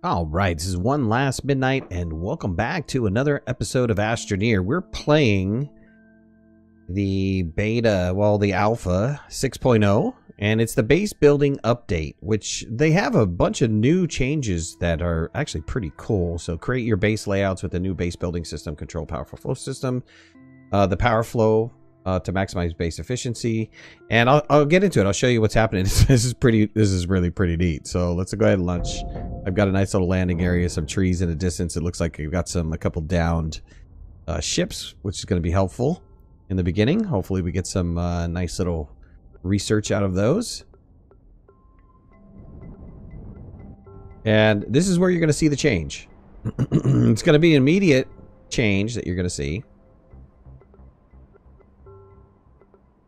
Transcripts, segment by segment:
All right, this is One Last Midnight, and welcome back to another episode of Astroneer. We're playing the beta, well, the alpha 6.0, and it's the base building update, which they have a bunch of new changes that are actually pretty cool. So create your base layouts with the new base building system, control powerful flow system, the power flow to maximize base efficiency, and I'll get into it. I'll show you what's happening. This is really pretty neat. So let's go ahead and launch. I've got a nice little landing area, some trees in the distance. It looks like we've got a couple downed ships, which is going to be helpful in the beginning. Hopefully we get some nice little research out of those. And this is where you're going to see the change. It's going to be an immediate change that you're going to see.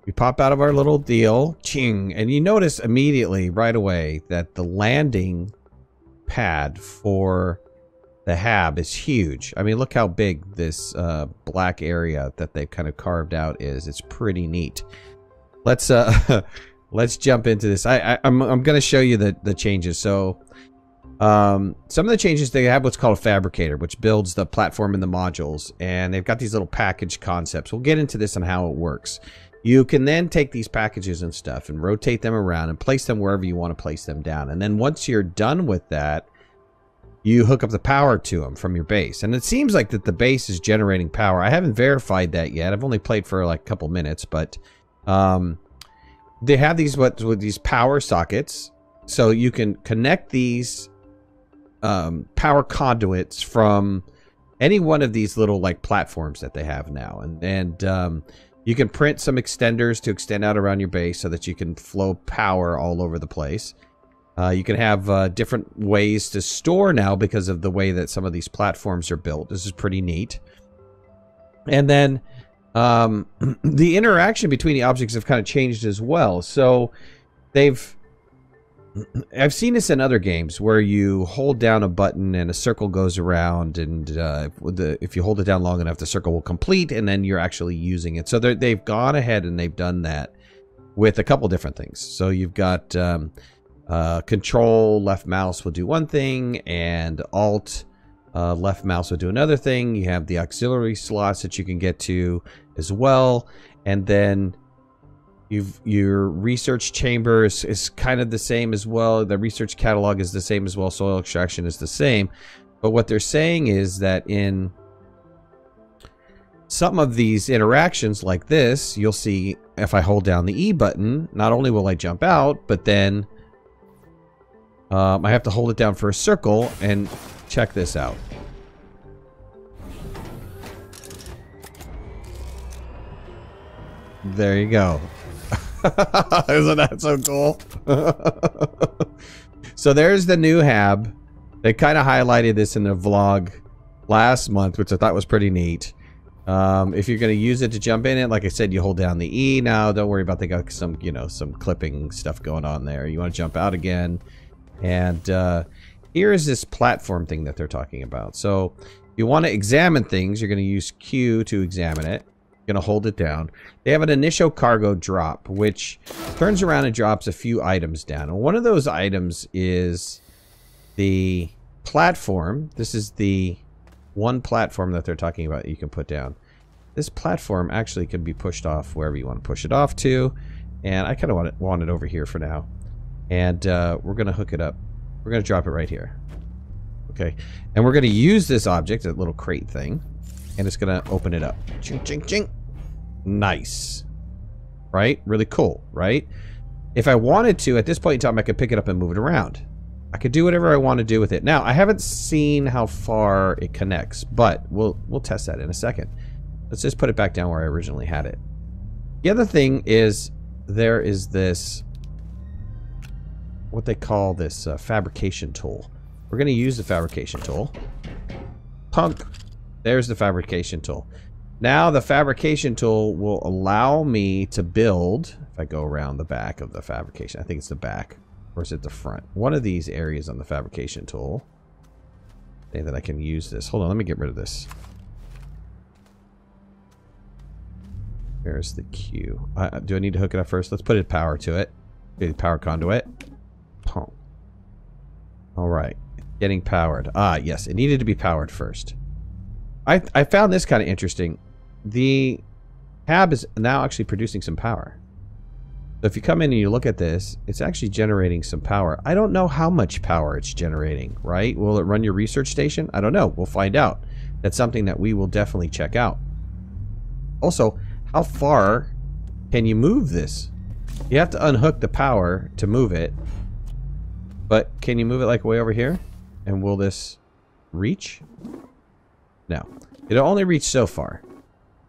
We pop out of our little deal, ching, and you notice immediately, right away, that the landing pad for the hab is huge. I mean, look how big this black area that they've kind of carved out is. It's pretty neat. Let's let's jump into this. I'm going to show you the changes. So some of the changes, they have what's called a fabricator, which builds the platform and the modules, and they've got these little package concepts. We'll get into this and how it works. You can then take these packages and stuff and rotate them around and place them wherever you want to place them down. And then once you're done with that, you hook up the power to them from your base. And it seems like that the base is generating power. I haven't verified that yet. I've only played for like a couple minutes, but they have these with these power sockets, so you can connect these power conduits from any one of these little like platforms that they have now, and you can print some extenders to extend out around your base so that you can flow power all over the place. You can have different ways to store now because of the way that some of these platforms are built. This is pretty neat. And then the interaction between the objects have kind of changed as well. So I've seen this in other games where you hold down a button and a circle goes around, and if you hold it down long enough, the circle will complete, and then you're actually using it. So they've gone ahead and they've done that with a couple different things. So you've got control left mouse will do one thing, and alt left mouse will do another thing. You have the auxiliary slots that you can get to as well, and then your research chamber is kind of the same as well. The research catalog is the same as well. Soil extraction is the same. But what they're saying is that in some of these interactions like this, you'll see if I hold down the E button, not only will I jump out, but then I have to hold it down for a circle, and check this out. There you go. Isn't that so cool? So there's the new hab. They kind of highlighted this in the vlog last month, which I thought was pretty neat. If you're going to use it to jump in it, like I said, you hold down the E now. Don't worry about, they got some, some clipping stuff going on there. You want to jump out again. And here is this platform thing that they're talking about. So if you want to examine things, you're going to use Q to examine it. Going to hold it down. They have an initial cargo drop, which turns around and drops a few items down. And one of those items is the platform. This is the one platform that they're talking about that you can put down. This platform actually can be pushed off wherever you want to push it off to. And I kind of want it over here for now. And we're going to hook it up. We're going to drop it right here. Okay. And we're going to use this object, that little crate thing. And it's going to open it up. Ching, ching, ching. Nice. Right? Really cool, right? If I wanted to, at this point in time, I could pick it up and move it around. I could do whatever I want to do with it. Now, I haven't seen how far it connects, but we'll test that in a second. Let's just put it back down where I originally had it. The other thing is there is this, what they call this fabrication tool. We're going to use the fabrication tool. Punk. There's the fabrication tool. Now the fabrication tool will allow me to build, if I go around the back of the fabrication, I think it's the back, or is it the front? One of these areas on the fabrication tool. I think that I can use this. Hold on, let me get rid of this. There's the Q. Do I need to hook it up first? Let's put a power to it. The power conduit. Pump. All right. Getting powered. Ah, yes. It needed to be powered first. I found this kind of interesting. The hab is now actually producing some power. So if you come in and you look at this, it's actually generating some power. I don't know how much power it's generating, right? Will it run your research station? I don't know. We'll find out. That's something that we will definitely check out. Also, how far can you move this? You have to unhook the power to move it. But can you move it like way over here? And will this reach? No. It'll only reach so far.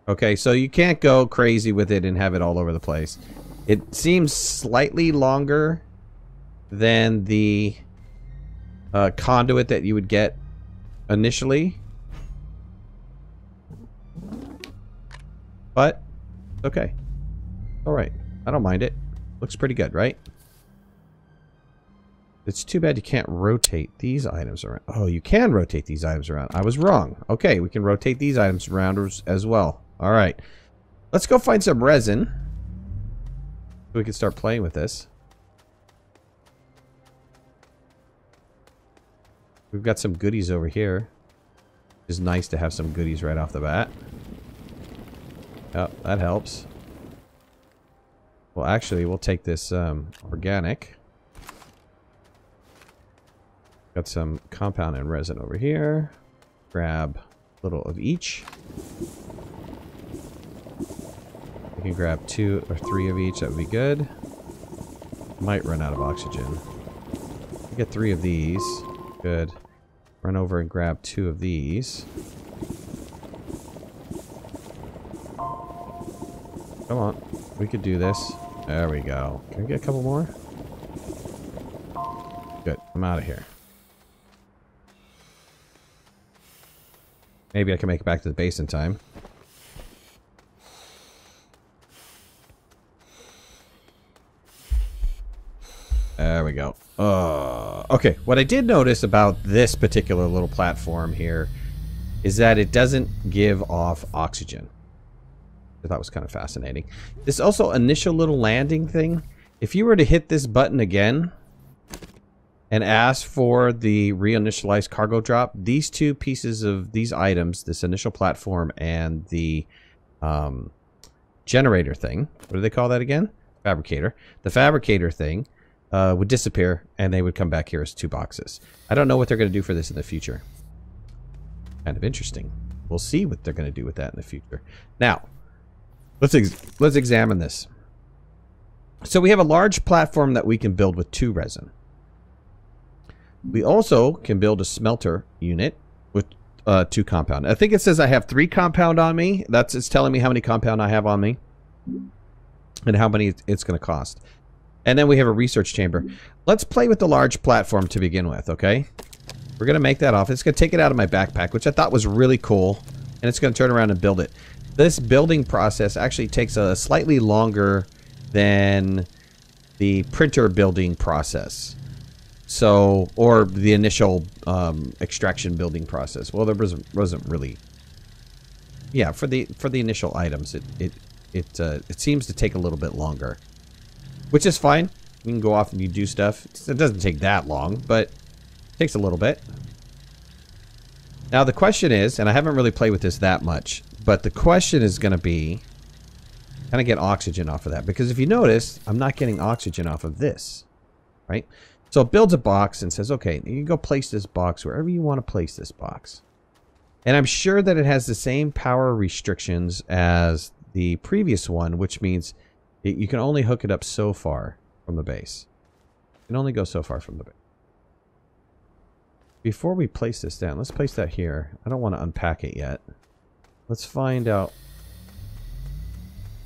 Okay, so you can't go crazy with it and have it all over the place. It seems slightly longer than the conduit that you would get initially. But, okay. Alright. I don't mind it. Looks pretty good, right? It's too bad you can't rotate these items around. Oh, you can rotate these items around. I was wrong. Okay, we can rotate these items around as well. Alright. Let's go find some resin. So we can start playing with this. We've got some goodies over here. It's nice to have some goodies right off the bat. Oh, that helps. Well, actually, we'll take this organic. Got some compound and resin over here. Grab a little of each. We can grab 2 or 3 of each. That would be good. Might run out of oxygen. Get 3 of these. Good. Run over and grab 2 of these. Come on. We could do this. There we go. Can we get a couple more? Good. I'm out of here. Maybe I can make it back to the base in time. There we go. Okay, what I did notice about this particular little platform here is that it doesn't give off oxygen. I thought was kind of fascinating. This also initial little landing thing, if you were to hit this button again and ask for the reinitialize cargo drop, these 2 pieces of these items, this initial platform and the generator thing, what do they call that again? Fabricator. The fabricator thing would disappear and they would come back here as 2 boxes. I don't know what they're going to do for this in the future. Kind of interesting. We'll see what they're going to do with that in the future. Now, let's examine this. So we have a large platform that we can build with 2 resin. We also can build a smelter unit with 2 compound. I think it says I have 3 compound on me. It's telling me how many compound I have on me and how many it's going to cost. And then we have a research chamber. Let's play with the large platform to begin with, okay? We're going to make that off. It's going to take it out of my backpack, which I thought was really cool. And it's going to turn around and build it. This building process actually takes a slightly longer than the printer building process. So, or the initial extraction building process. Well, there wasn't really. Yeah, for the initial items, it seems to take a little bit longer, which is fine. You can go off and you do stuff. It doesn't take that long, but it takes a little bit. Now the question is, and I haven't really played with this that much, but the question is going to be, can I get oxygen off of that? Because if you notice, I'm not getting oxygen off of this, right? So it builds a box and says, okay, you can go place this box wherever you want to place this box. And I'm sure that it has the same power restrictions as the previous one, which means you can only hook it up so far from the base. You can only go so far from the base. Before we place this down, let's place that here. I don't want to unpack it yet. Let's find out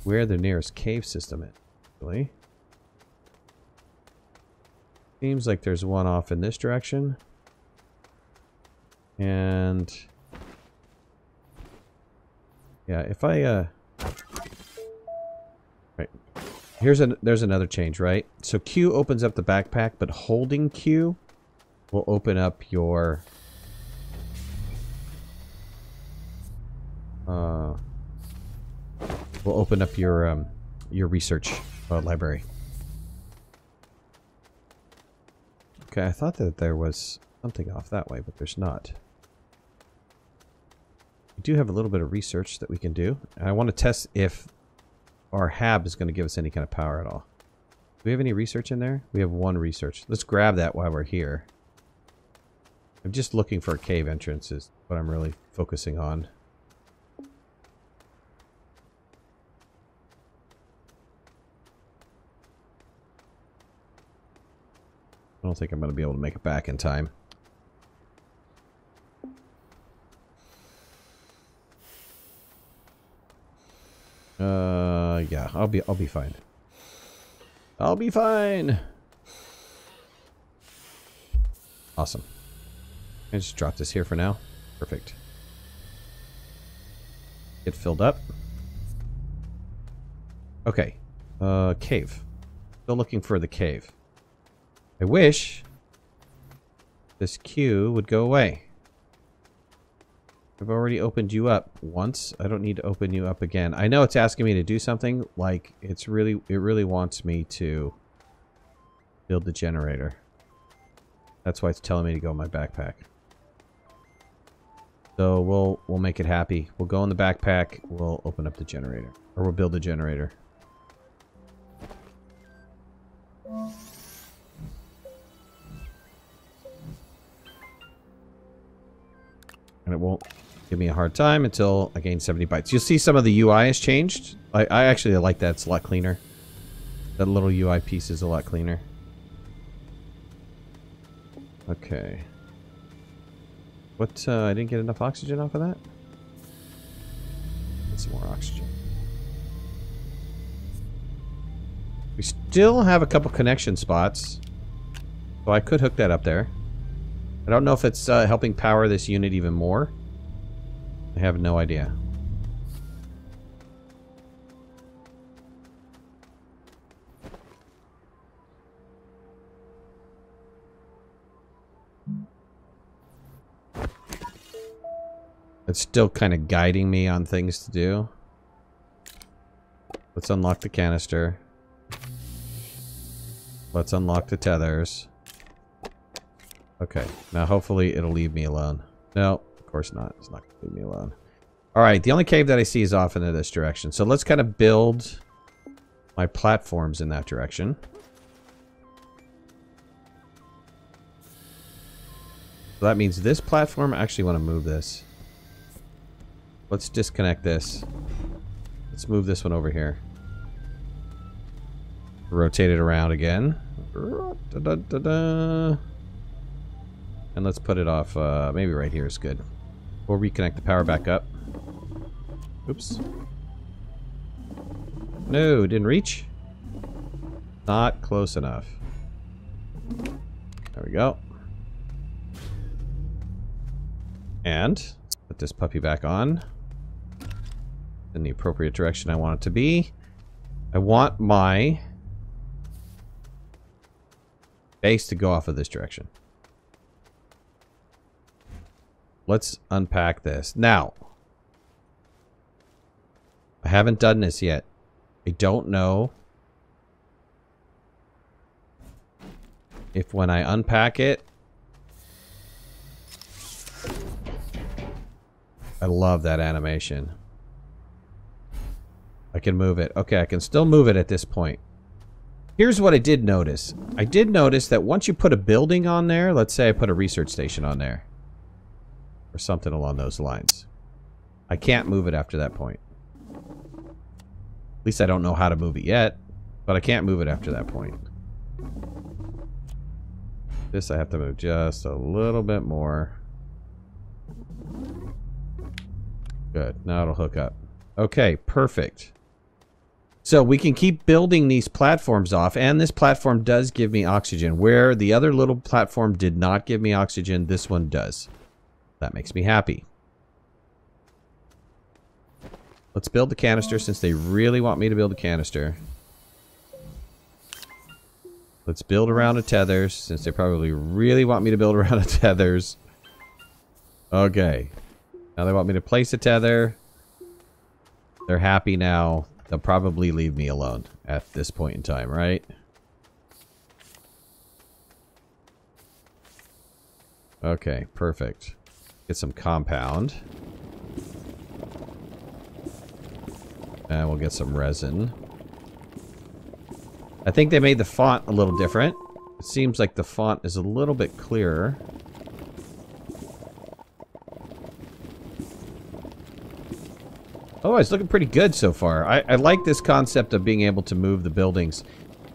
where the nearest cave system is, actually. Seems like there's one off in this direction. And yeah, if I right. There's another change, right? So Q opens up the backpack, but holding Q will open up your your research library. Okay, I thought that there was something off that way, but there's not. We do have a little bit of research that we can do. And I want to test if our hab is going to give us any kind of power at all. Do we have any research in there? We have 1 research. Let's grab that while we're here. I'm just looking for a cave entrance is what I'm really focusing on. I don't think I'm going to be able to make it back in time. Yeah, I'll be fine. I'll be fine. Awesome. I just drop this here for now. Perfect. Get filled up. Okay. Cave. Still looking for the cave. I wish this queue would go away. I've already opened you up once. I don't need to open you up again. I know it's asking me to do something. Like, it really wants me to build the generator. That's why it's telling me to go in my backpack. So we'll make it happy. We'll go in the backpack. We'll open up the generator. Or we'll build the generator. And it won't give me a hard time until I gain 70 bytes. You'll see some of the UI has changed. I actually like that. It's a lot cleaner. That little UI piece is a lot cleaner. Okay. What, I didn't get enough oxygen off of that? Get some more oxygen. We still have a couple connection spots. So I could hook that up there. I don't know if it's helping power this unit even more. I have no idea. It's still kind of guiding me on things to do. Let's unlock the canister. Let's unlock the tethers. Okay, now hopefully it'll leave me alone. No, of course not. It's not going to leave me alone. Alright, the only cave that I see is off into this direction. So let's kind of build my platforms in that direction. So that means this platform, I actually want to move this. Let's disconnect this. Let's move this one over here. Rotate it around again. And let's put it off, maybe right here is good. We'll reconnect the power back up. Oops. No, didn't reach. Not close enough. There we go. And put this puppy back on. In the appropriate direction I want it to be. I want my base to go off of this direction. Let's unpack this. Now, I haven't done this yet. I don't know if when I unpack it... I love that animation. I can move it. Okay, I can still move it at this point. Here's what I did notice. I did notice that once you put a building on there, let's say I put a research station on there. Or something along those lines. I can't move it after that point. At least I don't know how to move it yet. But I can't move it after that point. This I have to move just a little bit more. Good. Now it'll hook up. Okay, perfect. So we can keep building these platforms off, and this platform does give me oxygen. Where the other little platform did not give me oxygen, this one does. That makes me happy. Let's build the canister since they really want me to build a canister. Let's build around a tethers since they probably really want me to build around a tethers. Okay. Now they want me to place a tether. They're happy now. They'll probably leave me alone at this point in time, right? Okay, perfect. Get some compound. And we'll get some resin. I think they made the font a little different. It seems like the font is a little bit clearer. Oh, it's looking pretty good so far. I like this concept of being able to move the buildings.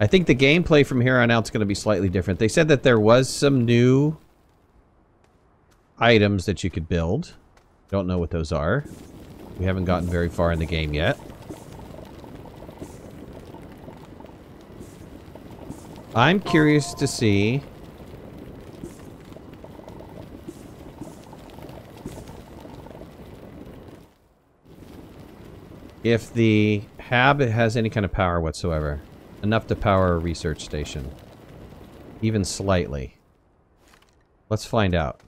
I think the gameplay from here on out is going to be slightly different. They said that there was some new items that you could build. Don't know what those are. We haven't gotten very far in the game yet. I'm curious to see if the hab has any kind of power whatsoever. Enough to power a research station. Even slightly. Let's find out.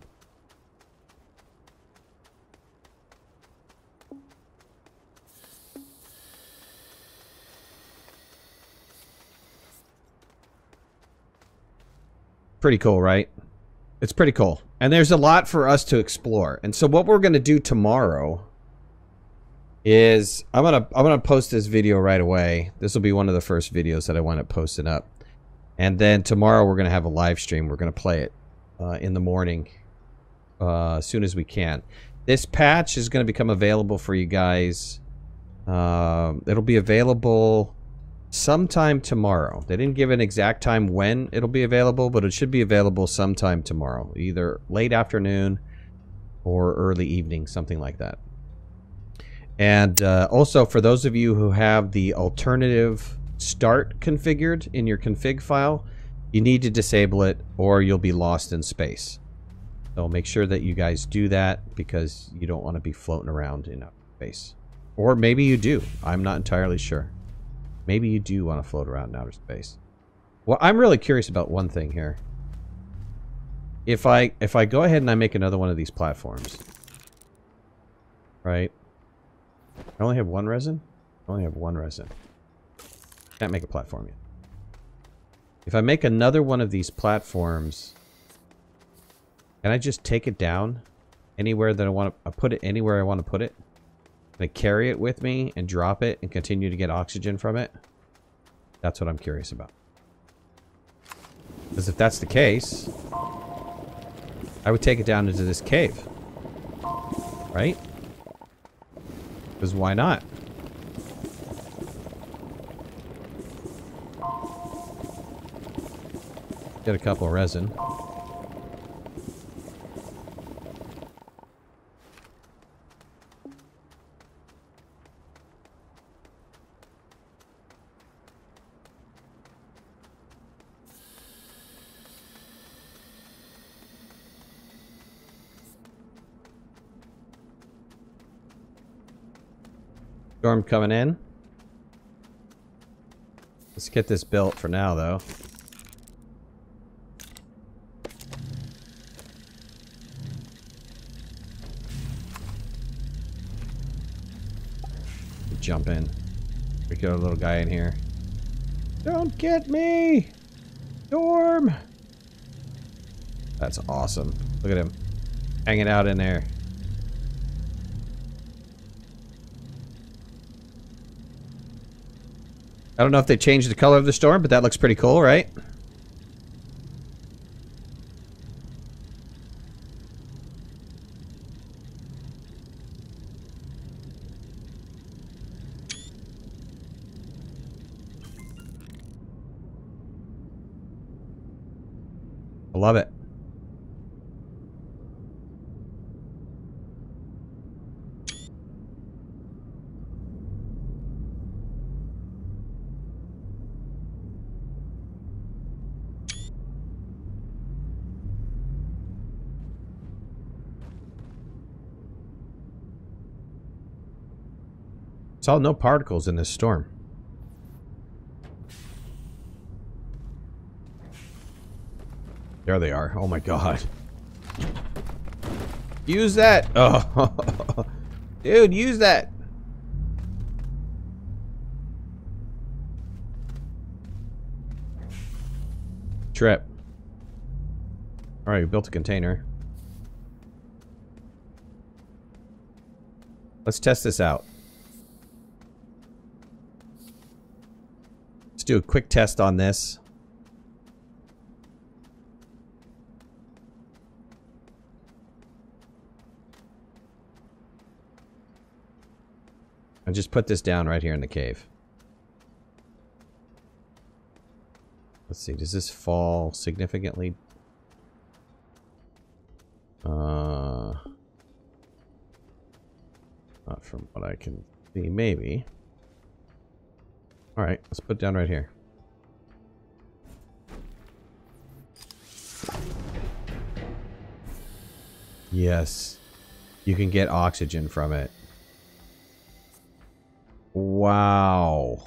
Pretty cool, right? It's pretty cool. And there's a lot for us to explore. And so what we're going to do tomorrow is I'm gonna post this video right away. This will be one of the first videos that I want to posting up. And then tomorrow we're going to have a live stream. We're going to play it in the morning as soon as we can. This patch is going to become available for you guys. It'll be available sometime tomorrow. They didn't give an exact time when it'll be available, but it should be available sometime tomorrow. Either late afternoon or early evening, something like that. And also, for those of you who have the alternative start configured in your config file, you need to disable it or you'll be lost in space. So make sure that you guys do that because you don't want to be floating around in space. Or maybe you do. I'm not entirely sure. Maybe you do want to float around in outer space. Well, I'm really curious about one thing here. If I go ahead and I make another one of these platforms, right? I only have one resin? I only have one resin. Can't make a platform yet. If I make another one of these platforms, can I just take it down anywhere that I want to put it anywhere I want to put it? Can I carry it with me and drop it and continue to get oxygen from it? That's what I'm curious about. Because if that's the case, I would take it down into this cave. Right? Because why not? Get a couple of resin. Storm coming in. Let's get this built for now, though. Jump in. We got a little guy in here. Don't get me! Storm! That's awesome. Look at him. Hanging out in there. I don't know if they changed the color of the storm, but that looks pretty cool, right? I love it. Saw no particles in this storm. There they are. Oh my god. Use that! Oh, dude, use that! Trip. Alright, we built a container. Let's test this out. Let's do a quick test on this. And just put this down right here in the cave. Let's see, does this fall significantly? Not from what I can see, maybe. Alright, let's put it down right here. Yes. You can get oxygen from it. Wow.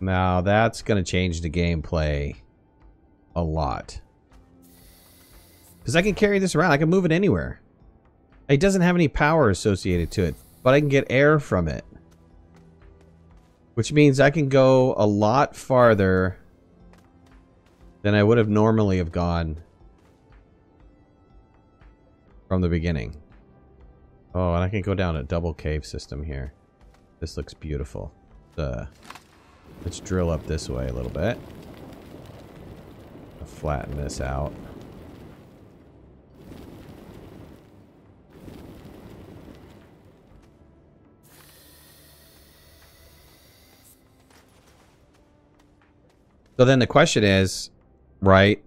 Now that's going to change the gameplay a lot. Because I can carry this around. I can move it anywhere. It doesn't have any power associated to it, but I can get air from it. Which means I can go a lot farther than I would have normally have gone from the beginning. Oh, and I can go down a double cave system here. This looks beautiful. Let's drill up this way a little bit. I'll flatten this out. So then the question is, right,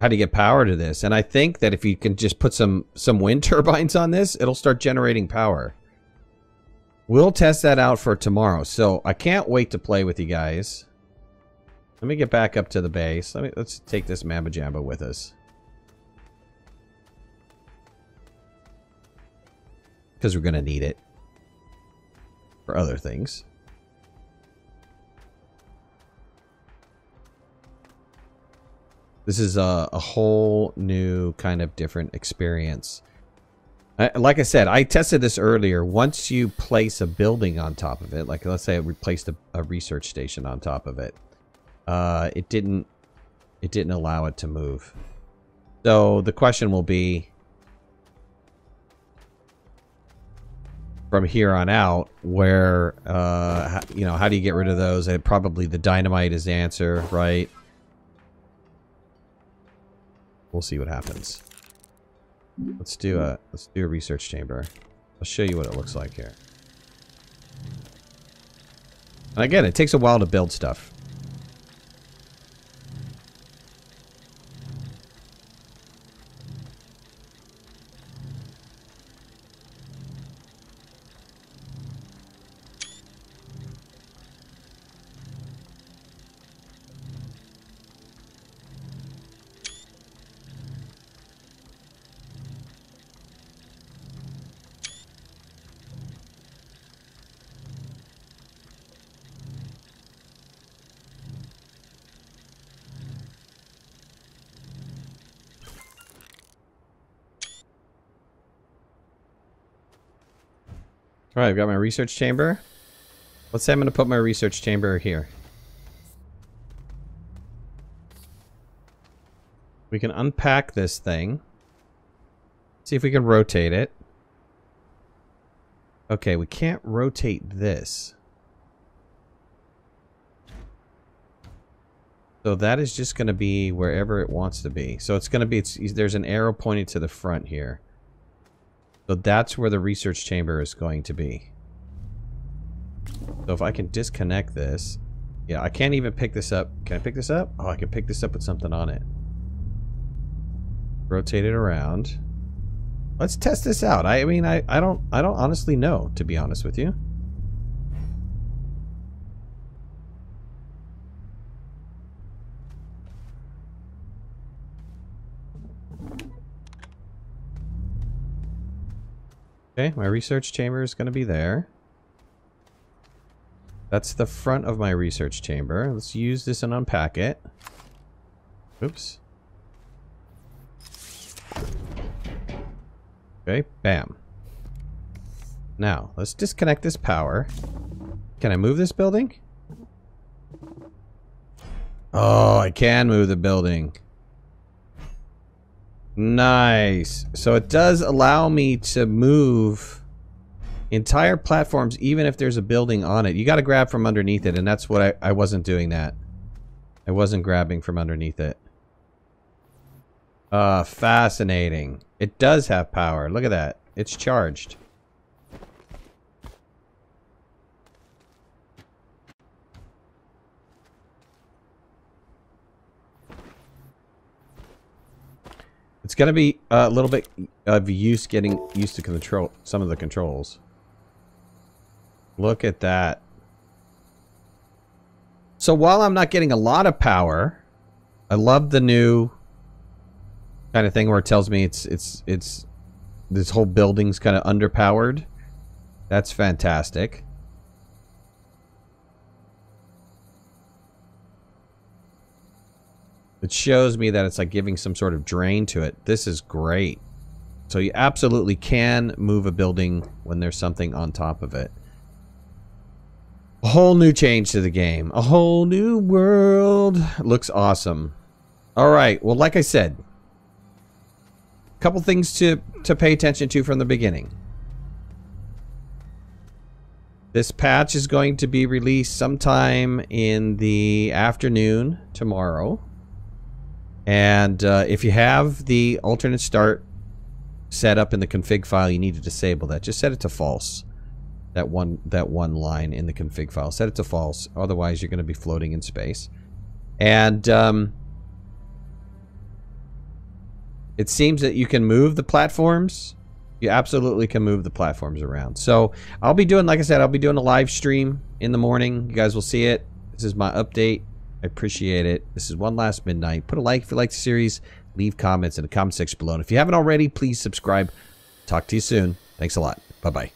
how do you get power to this? And I think that if you can just put some wind turbines on this, it'll start generating power. We'll test that out for tomorrow. So I can't wait to play with you guys. Let me get back up to the base. Let's take this Mamba Jamba with us. Because we're going to need it for other things. This is a whole new kind of different experience. Like I said, I tested this earlier. Once you place a building on top of it, like let's say I replaced a research station on top of it, it didn't allow it to move. So the question will be, from here on out, where you know, how do you get rid of those? And probably the dynamite is the answer, right? We'll see what happens. Let's do a research chamber. I'll show you what it looks like here. And again, it takes a while to build stuff. Alright, I've got my research chamber. Let's say I'm going to put my research chamber here. We can unpack this thing. See if we can rotate it. Okay, we can't rotate this. So that is just going to be wherever it wants to be. So it's going to be, there's an arrow pointing to the front here. So that's where the research chamber is going to be. So if I can disconnect this. Yeah, I can't even pick this up. Can I pick this up? Oh, I can pick this up with something on it. Rotate it around. Let's test this out. I mean, I don't honestly know, to be honest with you. Okay, my research chamber is going to be there. That's the front of my research chamber. Let's use this and unpack it. Oops. Okay, bam. Now, let's disconnect this power. Can I move this building? Oh, I can move the building. Nice. So it does allow me to move entire platforms even if there's a building on it. You got to grab from underneath it, and that's what I wasn't doing that. I wasn't grabbing from underneath it. Fascinating. It does have power. Look at that. It's charged. It's going to be a little bit of use getting used to control some of the controls. Look at that. So while I'm not getting a lot of power, I love the new kind of thing where it tells me it's this whole building's kind of underpowered. That's fantastic. It shows me that it's like giving some sort of drain to it. This is great. So you absolutely can move a building when there's something on top of it. A whole new change to the game. A whole new world. Looks awesome. Alright, well like I said, a couple things to pay attention to from the beginning. This patch is going to be released sometime in the afternoon tomorrow. And if you have the alternate start set up in the config file, you need to disable that. Just set it to false. That one line in the config file. Set it to false. Otherwise, you're going to be floating in space. And it seems that you can move the platforms. You absolutely can move the platforms around. So I'll be doing, like I said, I'll be doing a live stream in the morning. You guys will see it. This is my update. I appreciate it. This is OneLastMidnight. Put a like if you like the series. Leave comments in the comment section below. And if you haven't already, please subscribe. Talk to you soon. Thanks a lot. Bye-bye.